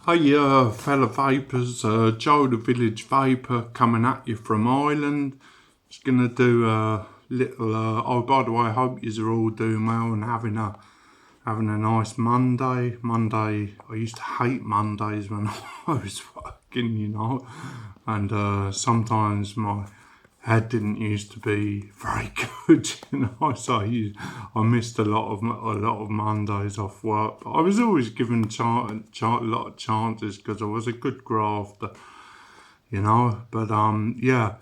Hey fellow vapors, Joe the Village Vapor coming at you from Ireland. Just gonna do a little, oh by the way, I hope yous are all doing well and having a nice Monday. I used to hate Mondays when I was working, and sometimes my head didn't used to be very good, so I missed a lot of Mondays off work. But I was always given a lot of chances because I was a good grafter. But yeah.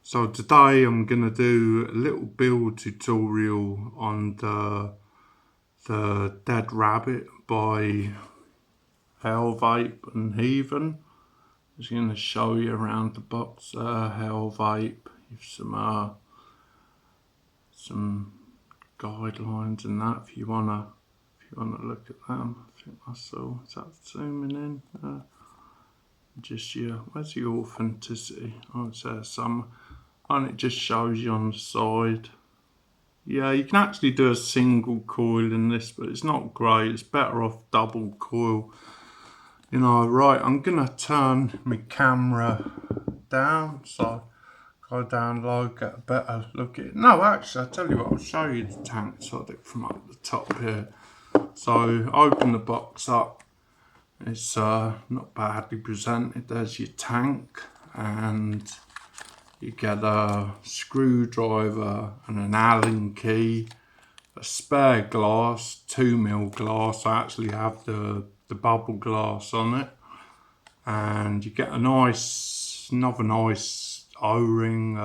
So today I'm gonna do a little build tutorial on the Dead Rabbit by Hell Vape and Heathen. Just gonna show you around the box. Hell Vape. Some guidelines and that if you wanna look at them. I think I saw. Is that zooming in? Where's the authenticity? Oh, it's there some, and it just shows you on the side. Yeah, you can actually do a single coil in this, but it's not great. It's better off double coil. Right, I'm gonna turn my camera down, so go down low, get a better look at it. No, actually, I'll tell you what, I'll show you the tank side from up the top here. So, open the box up. It's not badly presented. There's your tank, and you get a screwdriver and an Allen key, a spare glass, 2mm glass. I actually have the bubble glass on it, and you get another nice O-ring,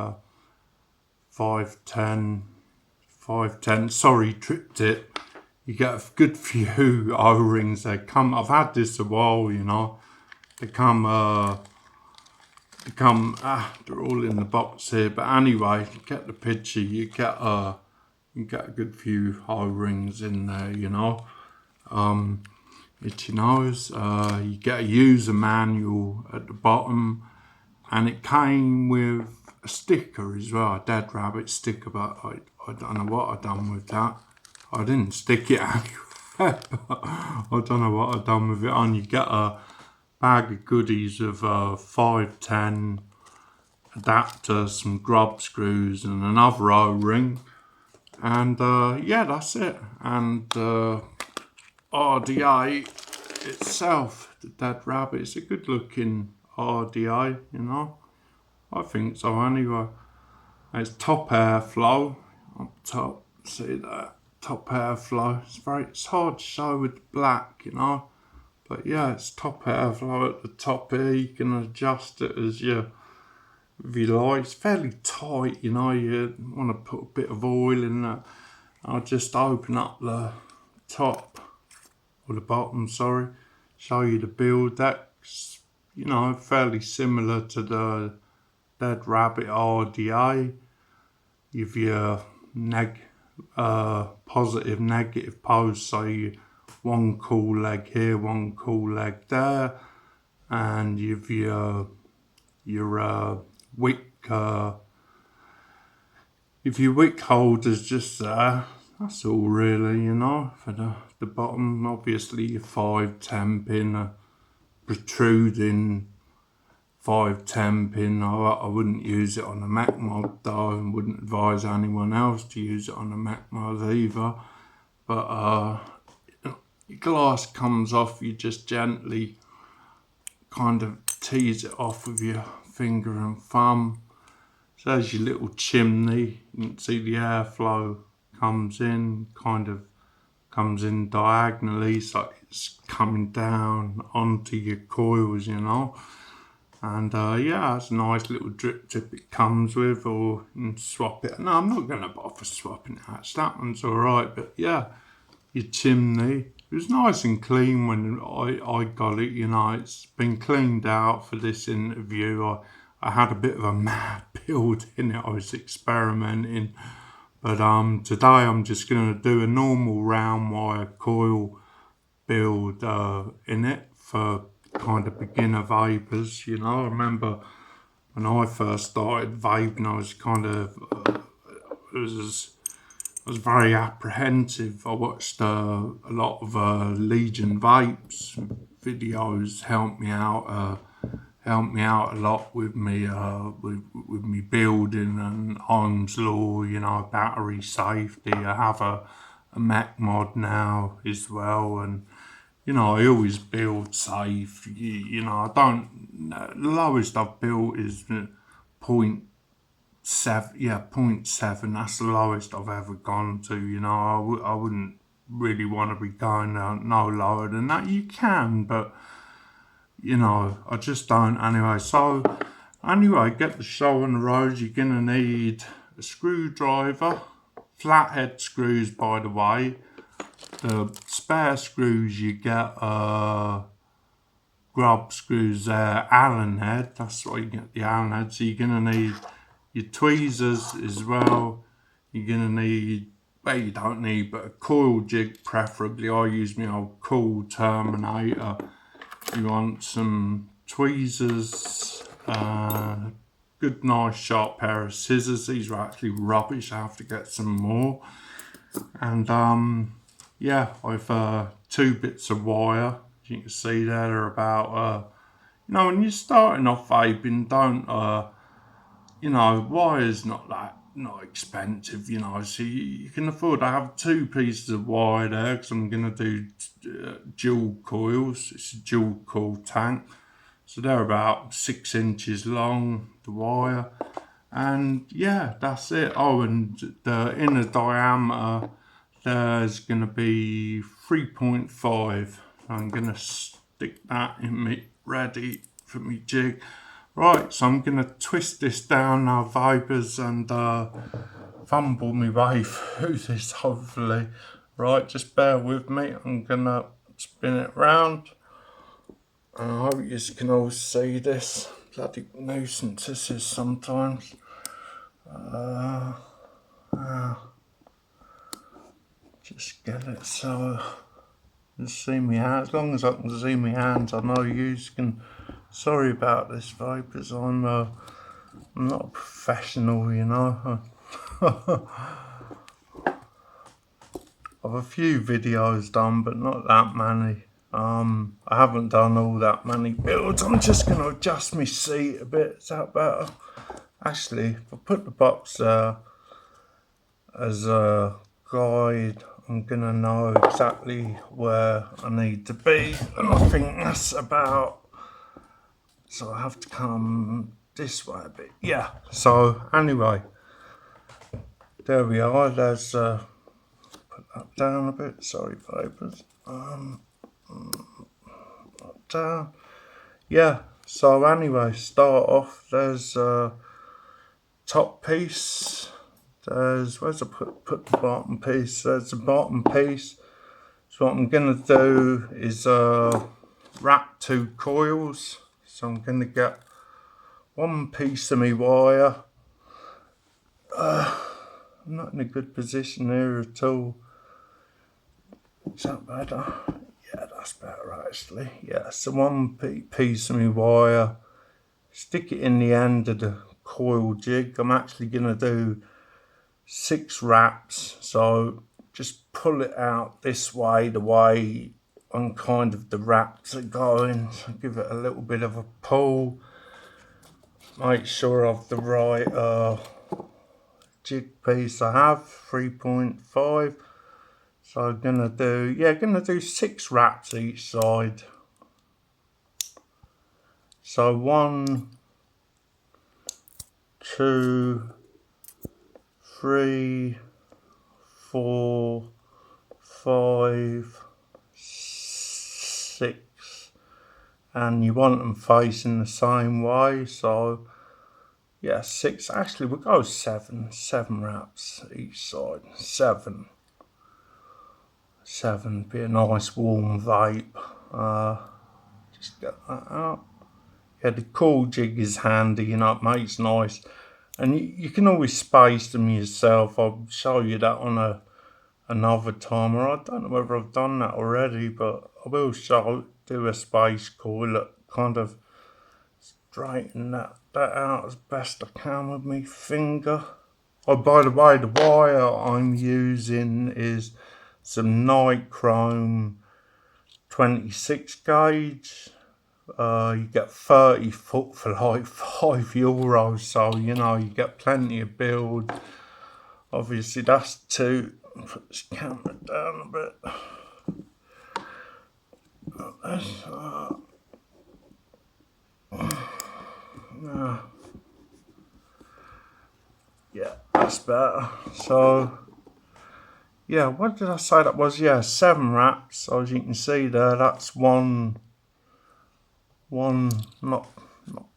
510, sorry, triptych. You get a good few O-rings. I've had this a while, They come, they're all in the box here. But anyway, you get the picture. You get a good few O-rings in there, Itchy nose. You get a user manual at the bottom, and it came with a sticker as well, a Dead Rabbit sticker, but I don't know what I've done with that. I didn't stick it anywhere, but I don't know what I've done with it. And you get a bag of goodies of 510 adapter, some grub screws, and another O-ring. And yeah, that's it. And RTA itself, the Dead Rabbit, it's a good looking RDA, I think so anyway. It's top airflow up top, see that? Top airflow. It's hard to show with the black, but yeah, it's top airflow at the top here. You can adjust it if you like. It's fairly tight, you want to put a bit of oil in there. I'll just open up the top, or the bottom, sorry, show you the build. That's, fairly similar to the Dead Rabbit RDA. You've your positive, negative pose, so you one cool leg here, one cool leg there, and you've your wick, if your wick holder's just there, that's all really, for the bottom. Obviously your 510 pin, a protruding 510 pin. I wouldn't use it on a Mac mod though, and wouldn't advise anyone else to use it on a Mac mod either. But your glass comes off, you just gently kind of tease it off with your finger and thumb. So there's your little chimney. You can see the airflow comes in diagonally, so it's coming down onto your coils, And yeah, it's a nice little drip tip it comes with, or you can swap it. No, I'm not going to bother swapping it out. That one's alright, but yeah, your chimney. It was nice and clean when I got it, It's been cleaned out for this interview. I had a bit of a mad build in it. I was experimenting. But today I'm just going to do a normal round wire coil build in it for kind of beginner vapors, I remember when I first started vaping, I was I was very apprehensive. I watched a lot of Legion vapes, videos help me out a lot with me with me building and Ohm's law, you know, battery safety. I have a Mac mod now as well, and you know, I always build safe. You know, I don't. The lowest I've built is point seven. Yeah, point seven. That's the lowest I've ever gone to. You know, I wouldn't really want to be going no lower than that. You can, but you know, I just don't. Anyway, so anyway, get the show on the road. You're gonna need a screwdriver, flathead screws, by the way. The spare screws you get grub screws there, Allen head, that's why you get the Allen head. So you're gonna need your tweezers as well. You're gonna need, well, you don't need, but a coil jig preferably. I use my old coil Terminator. You want some tweezers, good nice sharp pair of scissors. These are actually rubbish, I have to get some more. And yeah, I've 2 bits of wire. As you can see there, they're about, you know, when you're starting off vaping, don't, you know, wire's not expensive, you know, so you can afford to have 2 pieces of wire there, because I'm going to do dual coils. It's a dual coil tank. So they're about 6 inches long, the wire. And yeah, that's it. Oh, and the inner diameter, there's going to be 3.5. I'm going to stick that in me ready for me jig. Right, so I'm going to twist this down now, vipers, and fumble my way through this, hopefully. Right, just bear with me. I'm going to spin it round. I hope you can all see this. Bloody nuisance this is sometimes. Just get it so you see me hands. As long as I can see my hands, I know you can. Sorry about this, vapors. I'm not a professional, you know. I've a few videos done, but not that many. I haven't done all that many builds. I'm just going to adjust my seat a bit. Is that better? Actually, if I put the box there as a guide, I'm going to know exactly where I need to be. And I think that's about... So I have to come this way a bit. Yeah, so anyway, there we are. There's... put that down a bit. Sorry, vapors. Down. Yeah, so anyway, start off. There's top piece. There's, where's I put the bottom piece? There's the bottom piece. So what I'm gonna do is wrap 2 coils. So I'm gonna get 1 piece of my wire. I'm not in a good position here at all. Is that better? Yeah, that's better actually. Yeah, so 1 piece of my wire. Stick it in the end of the coil jig. I'm actually gonna do 6 wraps, so just pull it out this way, the way on kind of the wraps are going. So give it a little bit of a pull. Make sure I've the right jig piece I have, 3.5. So I'm gonna do 6 wraps each side. So 1, 2, 3, 4, 5, 6, and you want them facing the same way. So yeah, 6. Actually, we'll go 7 wraps each side. 7, be a nice warm vape. Just get that out. Yeah, the coil jig is handy, you know, it makes nice. And you can always space them yourself. I'll show you that on another time. Or I don't know whether I've done that already, but I will do a space coil that kind of straighten that out as best I can with my finger. Oh, by the way, the wire I'm using is some nichrome 26 gauge. You get 30 foot for like €5, so you know you get plenty of build. Obviously that's two. Put this camera down a bit. Yeah, that's better. So yeah, what did I say that was? Yeah, 7 wraps. So as you can see there, that's one not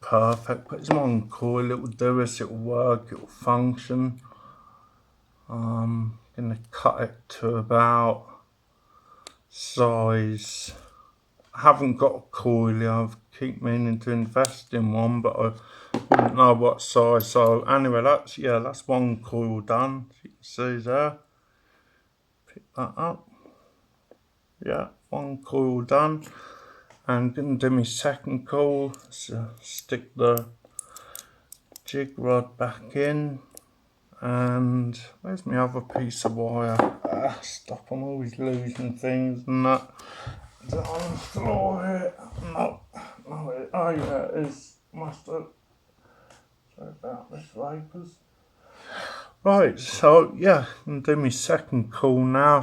perfect, but it's one coil. It will do us, it will work, it will function. I'm gonna cut it to about size. I haven't got a coil yet. I keep meaning to invest in one, but I don't know what size. So anyway, that's one coil done. As you can see there. Pick that up. Yeah, one coil done. I'm gonna do my second coil. So stick the jig rod back in. And where's my other piece of wire? Stop, I'm always losing things and that. Is it on the floor here? No, oh yeah, it is. Must have. Sorry about this, vapors. Right, so yeah, I'm doing my second coil now.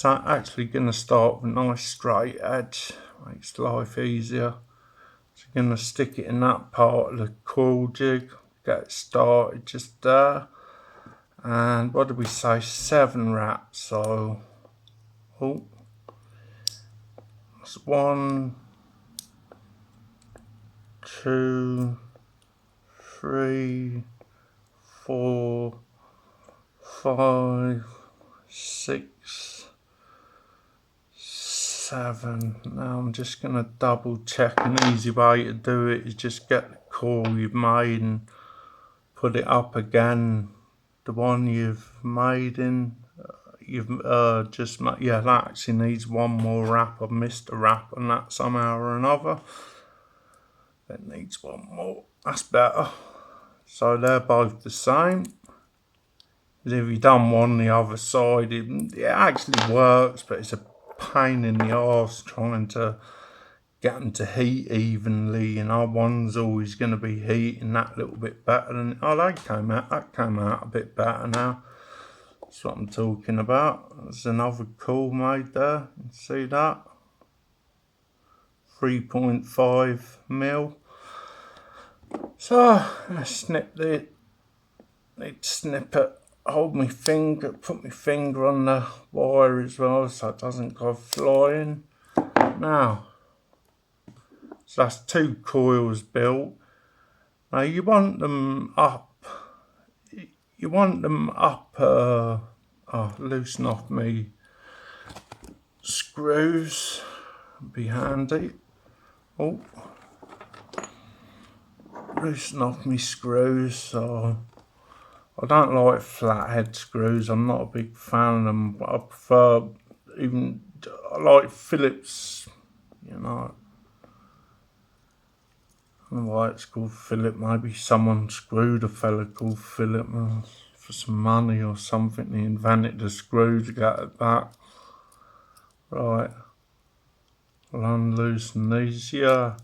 Actually gonna start with a nice straight edge. Makes life easier. So I'm gonna stick it in that part of the coil jig. Get it started just there. And what did we say? 7 wraps. So that's 1, 2, 3, 4, 5, 6, 7. Now I'm just gonna double check. An easy way to do it is just get the coil you've made and put it up again. The one you've made in, just made, yeah, that actually needs one more wrap. I've missed a wrap on that somehow or another. It needs one more. That's better. So they're both the same. If you've done one the other side, it actually works, but it's a pain in the arse trying to get them to heat evenly. You know, one's always going to be heating that little bit better than. Oh, that came out a bit better now. That's what I'm talking about. There's another coil made there. You can see that. 3.5mm. So I snipped it. Need to snip it. Hold my finger. Put my finger on the wire as well, so it doesn't go flying. Now. So that's 2 coils built. Now you want them up. Loosen off me screws. Be handy. Oh, loosen off me screws. So I don't like flathead screws. I'm not a big fan of them. But I prefer I like Phillips. You know. I don't know why it's called Philip. Maybe someone screwed a fella called Philip for some money or something. He invented the screw to get at that. Right. I'll unloosen these. Yeah,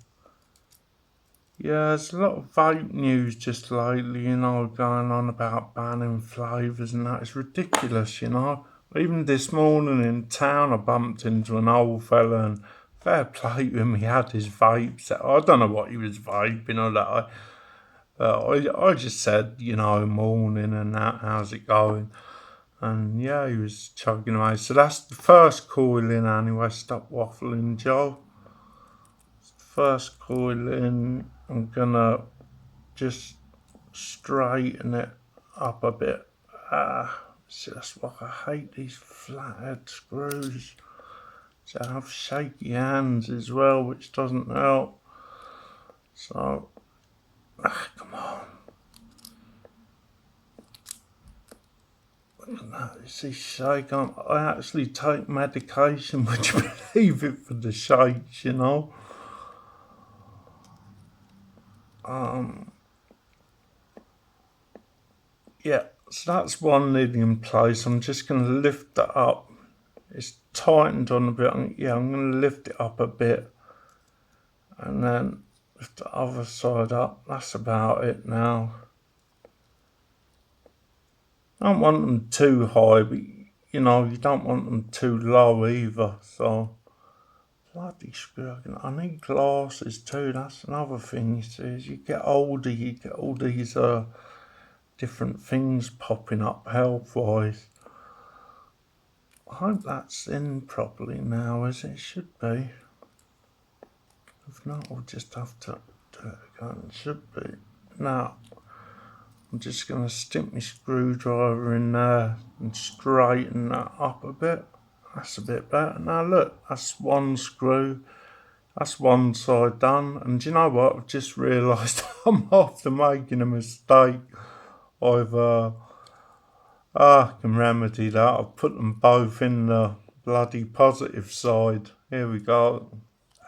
there's a lot of vape news just lately, you know, going on about banning flavours and that. It's ridiculous, you know. Even this morning in town I bumped into an old fella and fair play to him, he had his vape set. I don't know what he was vaping or that. I just said, you know, morning and that, how's it going? And yeah, he was chugging away. So that's the first coil in anyway. Stop waffling, Joe. First coil in. I'm gonna just straighten it up a bit. See, that's why I hate these flathead screws. So I have shaky hands as well, which doesn't help. So, come on. Look at that, you see shake. I actually take medication, would you believe it, for the shakes, you know? Yeah, so that's one lid in place. I'm just going to lift that up. it's tightened on a bit. Yeah, I'm going to lift it up a bit and then lift the other side up. That's about it now. I don't want them too high, but you know, you don't want them too low either. So, bloody screw. I need glasses too. That's another thing, you see. As you get older, you get all these different things popping up health-wise. I hope that's in properly now, as it should be. If not, we'll just have to do it again. It should be. Now, I'm just going to stick my screwdriver in there and straighten that up a bit. That's a bit better. Now look, that's one screw. That's one side done. And do you know what? I've just realised I'm after making a mistake. I can remedy that. I've put them both in the bloody positive side. Here we go.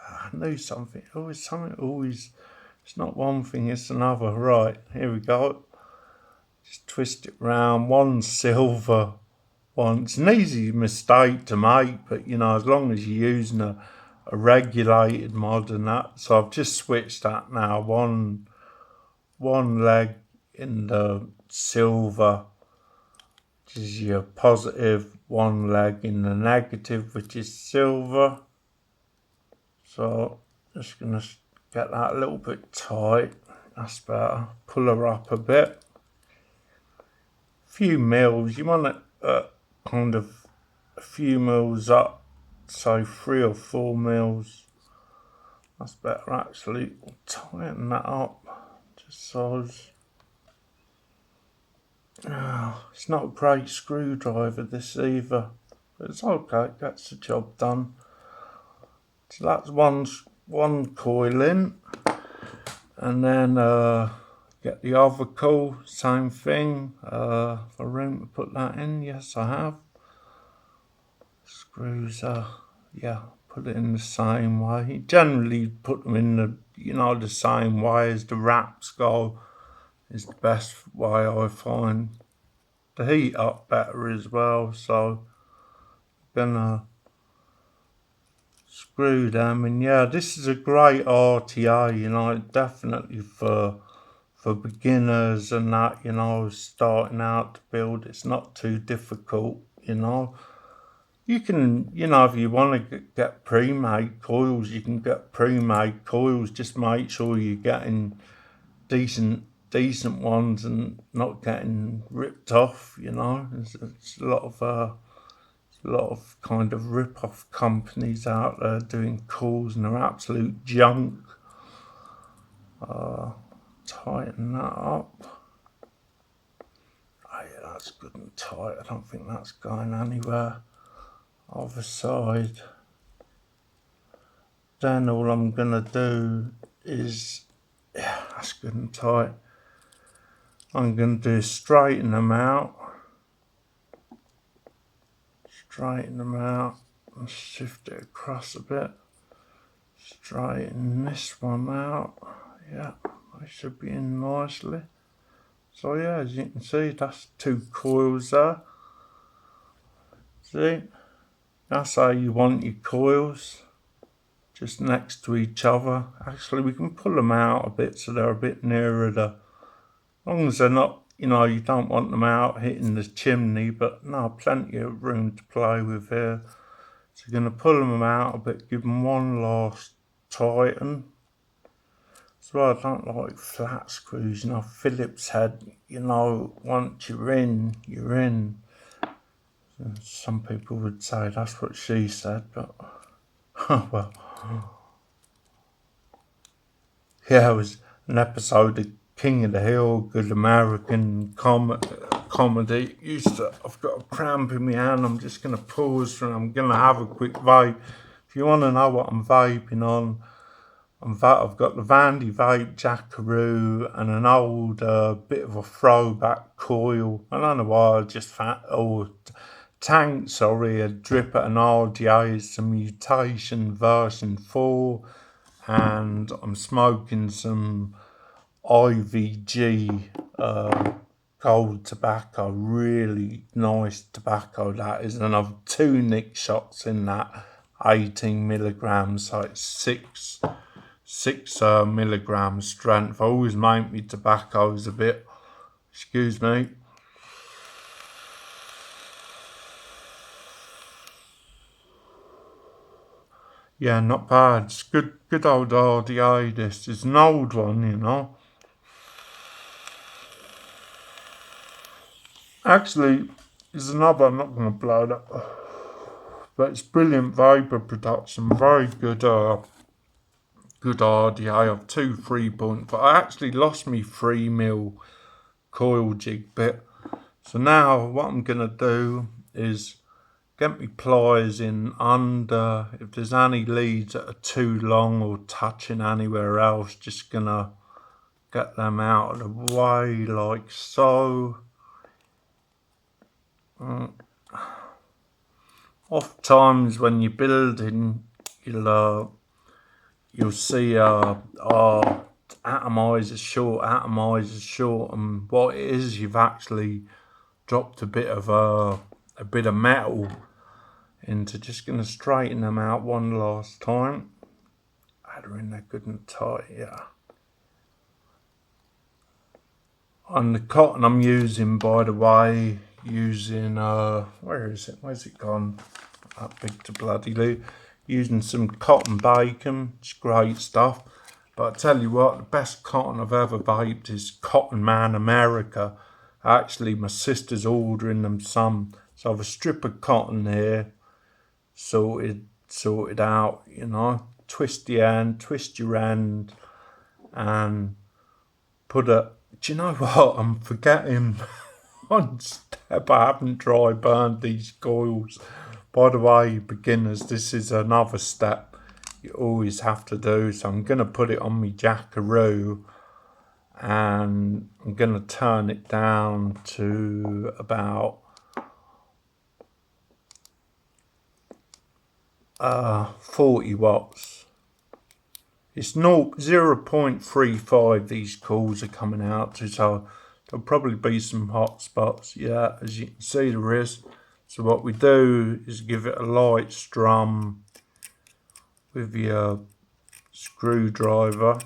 I knew something. Always. It's not one thing, it's another. Right, here we go. Just twist it round. One's silver. It's an easy mistake to make, but you know, as long as you're using a regulated mod and that. So I've just switched that now. One leg in the silver, which is your positive, one leg in the negative, which is silver. So just gonna get that a little bit tight. That's better. Pull her up a bit. Few mils. You want it kind of a few mils up, so 3 or 4 mils. That's better actually. We'll tighten that up just so. It's not a great screwdriver this either, but it's okay. It gets the job done. So that's one coil in, and then get the other coil, same thing. For room to put that in, yes I have. Screws, yeah, put it in the same way. Generally put them in the same way as the wraps go. Is the best way I find. The heat up better as well, so gonna screw them. And yeah, this is a great RTA, you know, definitely for beginners and that, you know, starting out to build. It's not too difficult, you know. You can, you know, if you want to get pre-made coils, you can get pre-made coils. Just make sure you're getting decent ones and not getting ripped off, you know. There's a lot of kind of rip-off companies out there doing coils and they're absolute junk. Tighten that up. Oh yeah, that's good and tight. I don't think that's going anywhere. Other side. Then all I'm gonna do is, yeah, that's good and tight. I'm gonna do is straighten them out. Straighten them out and shift it across a bit. Straighten this one out. Yeah, they should be in nicely. So yeah, as you can see, that's 2 coils there. See? That's how you want your coils, just next to each other. Actually, we can pull them out a bit so they're a bit nearer as long as they're not, you know, you don't want them out hitting the chimney, but no, plenty of room to play with here. So you're going to pull them out a bit, give them one last tighten. So I don't like flat screws, you know, Phillips head, you know, once you're in, you're in. Some people would say that's what she said, but well, yeah, it was an episode of King of the Hill, good American comedy. I've got a cramp in my hand. I'm just gonna pause and I'm gonna have a quick vape. If you want to know what I'm vaping on, I've got the Vandy Vape Jackaroo and an old bit of a throwback coil. I don't know why I just Tank, sorry, a drip at an RDA is a mutation version 4, and I'm smoking some IVG cold tobacco, really nice tobacco that is, and I've 2 nick shots in that 18 milligrams, so it's 6 milligrams strength. I always make me tobaccos a bit, excuse me. Yeah, not bad. It's good old RDA. This is an old one, you know. Actually, there's another. I'm not going to blow that, but it's brilliant vapor production. Very good. Good RDA of 2 3.5. I actually lost me 3mm coil jig bit. So now what I'm going to do is get my pliers in under. If there's any leads that are too long or touching anywhere else, just going to get them out of the way like so. Oft times when you're building, you'll see atomizer short, and what it is, you've actually dropped a bit of metal into. Just going to straighten them out one last time. Add her in there good and tight, yeah. On the cotton I'm using, by the way, where is it? Where's it gone? That big to bloody loo. Using some cotton bacon. It's great stuff. But I tell you what, the best cotton I've ever vaped is Cotton Man America. Actually, my sister's ordering them some. So I have a strip of cotton here, sorted out, you know. Twist your end, and put a. Do you know what? I'm forgetting one step. I haven't dry burned these coils. By the way, beginners, this is another step you always have to do. So I'm going to put it on my jackaroo, and I'm going to turn it down to about 40 watts. It's 0.35 these coils are coming out to, so there'll probably be some hot spots. Yeah, as you can see there is. So what we do is give it a light strum with your screwdriver.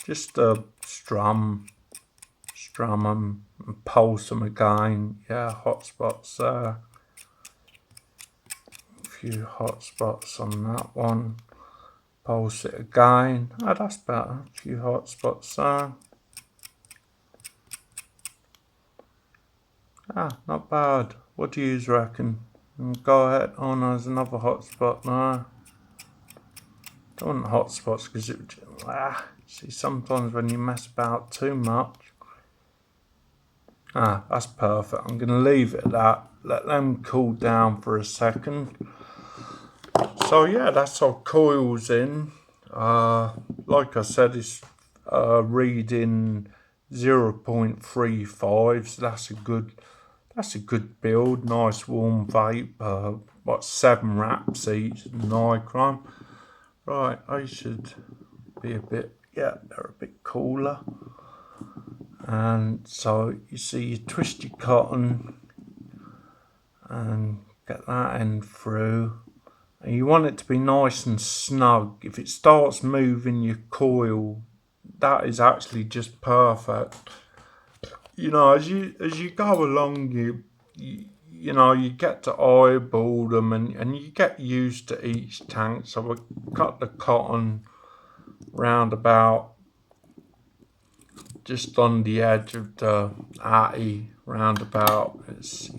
Just strum them and pulse them again. Yeah, hot spots there. A few hot spots on that one. Pulse it again. Oh, that's better. A few hot spots there. Ah, not bad. What do you reckon? Go ahead. Oh no, there's another hot spot there. Don't want hot spots because it. See, sometimes when you mess about too much. Ah, that's perfect. I'm going to leave it at that. Let them cool down for a second. So yeah, that's our coils in. Like I said, it's reading 0.35, so that's a good build. Nice warm vape. 7 wraps each, Nicotine. Right, I should be a bit. Yeah, they're a bit cooler. And so you see, you twist your cotton and get that end through. And you want it to be nice and snug. If it starts moving your coil, that is actually just perfect. You know, as you go along, you get to eyeball them, and you get used to each tank. So we cut the cotton round about just on the edge of the atty, roundabout. It's,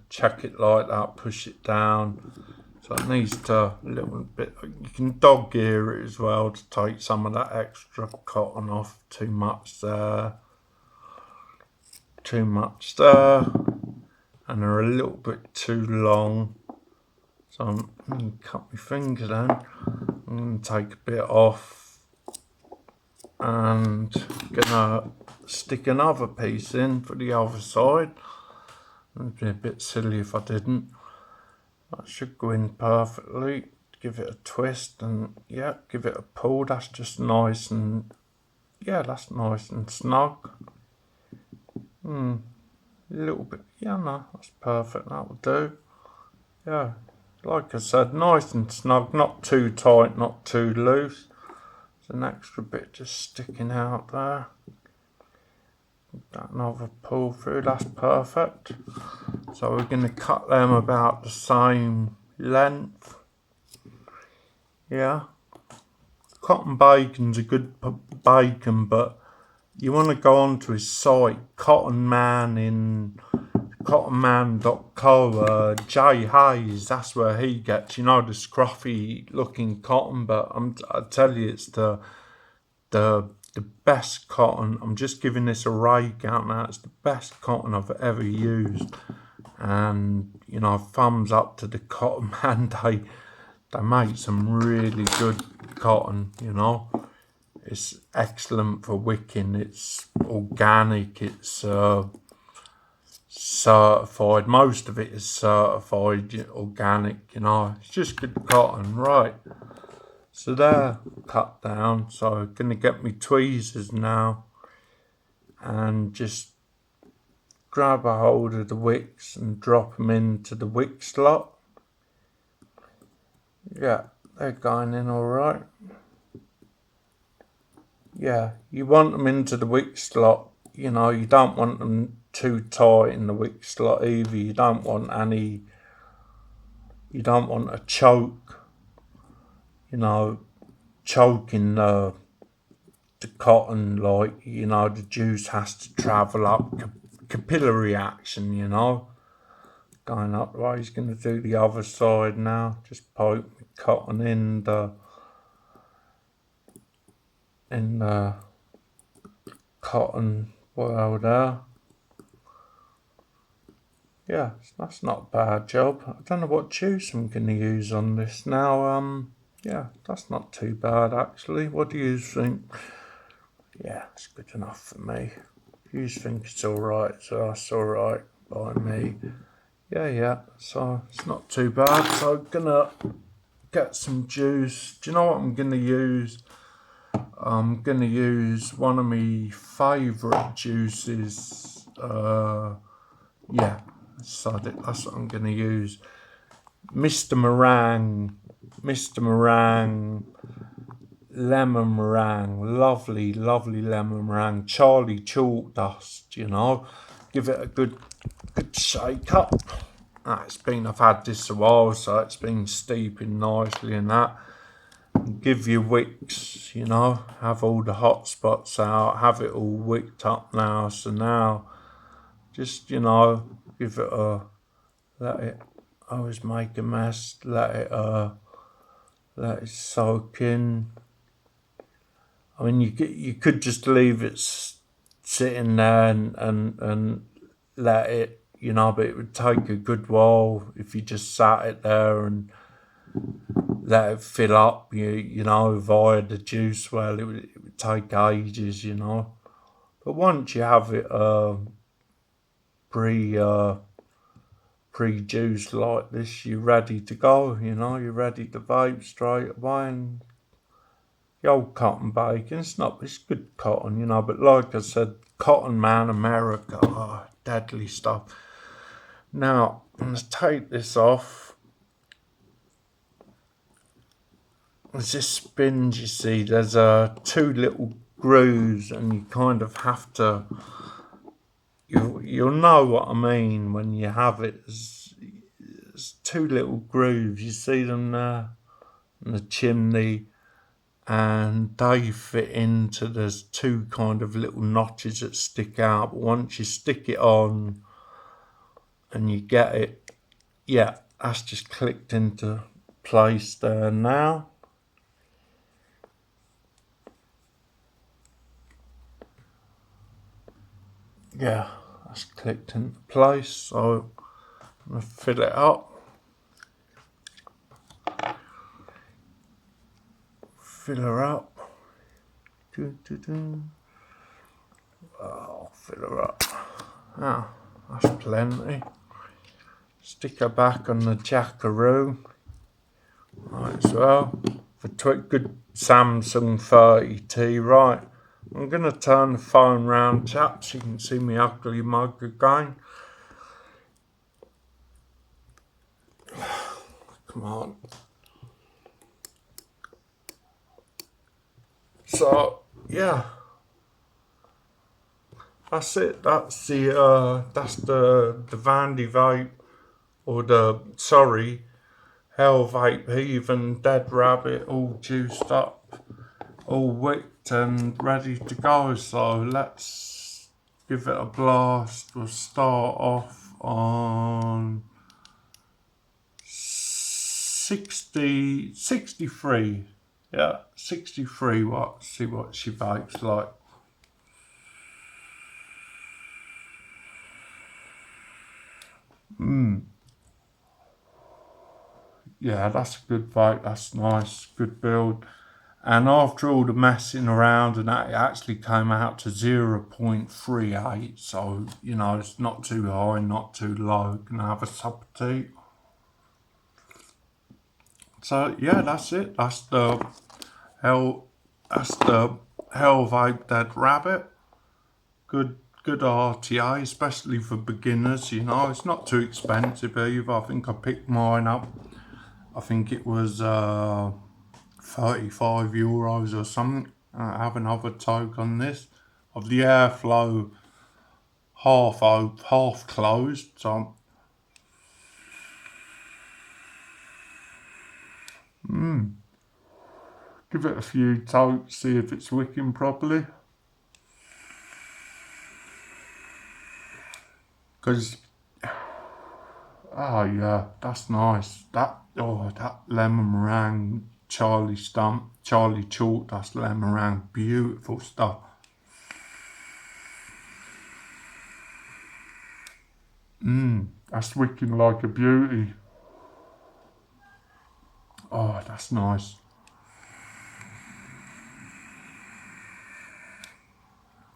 check it like that, push it down. So it needs to a little bit. You can dog gear it as well to take some of that extra cotton off. Too much there, and they're a little bit too long. So I'm going to cut my finger then. I'm going to take a bit off, and gonna stick another piece in for the other side. It'd be a bit silly if I didn't. That should go in perfectly. Give it a twist and yeah, give it a pull. That's just nice and yeah, that's nice and snug. A little bit, yeah, no, that's perfect, that will do. Yeah, like I said, nice and snug, not too tight, not too loose. There's an extra bit just sticking out there. That another pull through, that's perfect. So we're going to cut them about the same length. Yeah. Cotton bacon's a good bacon, but you want to go onto his site, cottonman.co, Jay Hayes, that's where he gets, you know, the scruffy looking cotton, but I tell you, it's the best cotton. I'm just giving this a rake out now. It's the best cotton I've ever used, and you know, thumbs up to the Cotton Man. They make some really good cotton. You know, it's excellent for wicking. It's organic. It's certified. Most of it is certified organic. You know, it's just good cotton, right? So they're cut down, so I'm going to get me tweezers now and just grab a hold of the wicks and drop them into the wick slot. Yeah, they're going in all right. Yeah, you want them into the wick slot, you know, you don't want them too tight in the wick slot either. You don't want a choke, you know, choking the cotton, like, you know, the juice has to travel up, capillary action, you know, going up the way. He's going to do the other side now, just poke the cotton in the cotton well there. Yeah, that's not a bad job. I don't know what juice I'm going to use on this now. Yeah, that's not too bad actually. What do you think? Yeah, it's good enough for me. You think it's alright, so that's alright by me. Yeah, so it's not too bad. So I'm gonna get some juice. Do you know what I'm gonna use? I'm gonna use one of my favourite juices. Yeah, so that's what I'm gonna use. Mr. Meringue lemon meringue, lovely lemon meringue, Charlie chalk dust, you know, give it a good shake up. I've had this a while, so it's been steeping nicely in that. Give your wicks, you know, have all the hot spots out, have it all wicked up now. So now, just, you know, give it let it, I always make a mess, let it soak in. I mean, you could just leave it sitting there and let it, you know, but it would take a good while if you just sat it there and let it fill up, you know, via the juice well. It would take ages, you know. But once you have it pre-juiced like this, you're ready to go, you know, you're ready to vape straight away. And the old cotton bacon, it's good cotton, you know, but like I said, Cotton Man America, deadly stuff. Now, I'm going to take this off. There's this spinge, you see, there's two little grooves, and you kind of have to, you'll know what I mean when you have it. There's two little grooves, you see them there, in the chimney, and they fit into, there's two kind of little notches that stick out, but once you stick it on and you get it, yeah, that's just clicked into place there now. Yeah, that's clicked into place, so I'm going to fill it up. Fill her up. Oh, fill her up. Ah, that's plenty. Stick her back on the jackaroo. Right as well. For good Samsung 30T, right? I'm going to turn the phone round, chaps. You can see me ugly mug again. Come on. So, yeah. That's it. That's the Vandy vape, or Hell Vape Heathen Dead Rabbit, all juiced up, all wicked and ready to go. So let's give it a blast. We'll start off on 63. Yeah, 63 watts. See what she vapes like. Yeah, that's a good vape. That's nice. Good build. And after all the messing around and that, it actually came out to 0.38. So, you know, it's not too high, not too low. You can have a sup of tea. So, yeah, that's it. That's the Hell Vape Dead Rabbit. Good RTA, especially for beginners, you know. It's not too expensive either. I think I picked mine up. I think it was 35 euros or something. I have another toke on this of the airflow half closed. So give it a few tokes, see if it's wicking properly. Because oh yeah, that's nice. That lemon meringue, Charlie Chalk, that's lemon meringue, beautiful stuff. That's wicking like a beauty. Oh, that's nice.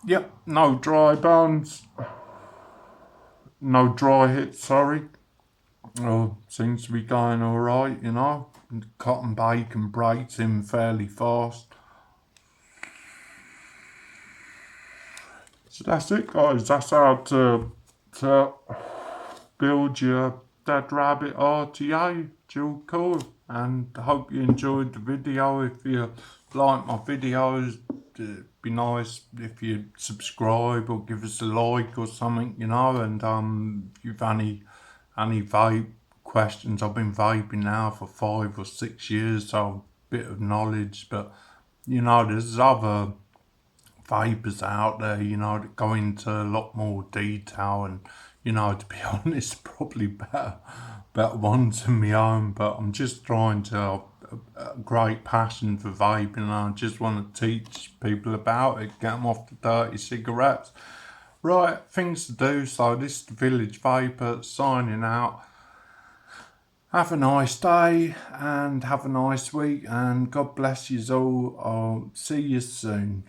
Yep, no dry bones. No dry hits, sorry. Oh, seems to be going alright, you know. Cotton bacon breaks in fairly fast. So that's it, guys. That's how to build your Dead Rabbit RTA dual core. And I hope you enjoyed the video. If you like my videos, it'd be nice if you subscribe or give us a like or something, you know. And if you've any vape questions, I've been vaping now for 5 or 6 years, so a bit of knowledge. But you know, there's other vapors out there, you know, that go into a lot more detail, and you know, to be honest, probably better ones than my own. But I'm just trying to have a great passion for vaping, and I just want to teach people about it, get them off the dirty cigarettes. Right, things to do. So this is the Village Vapor signing out. Have a nice day and have a nice week, and God bless you all. I'll see you soon.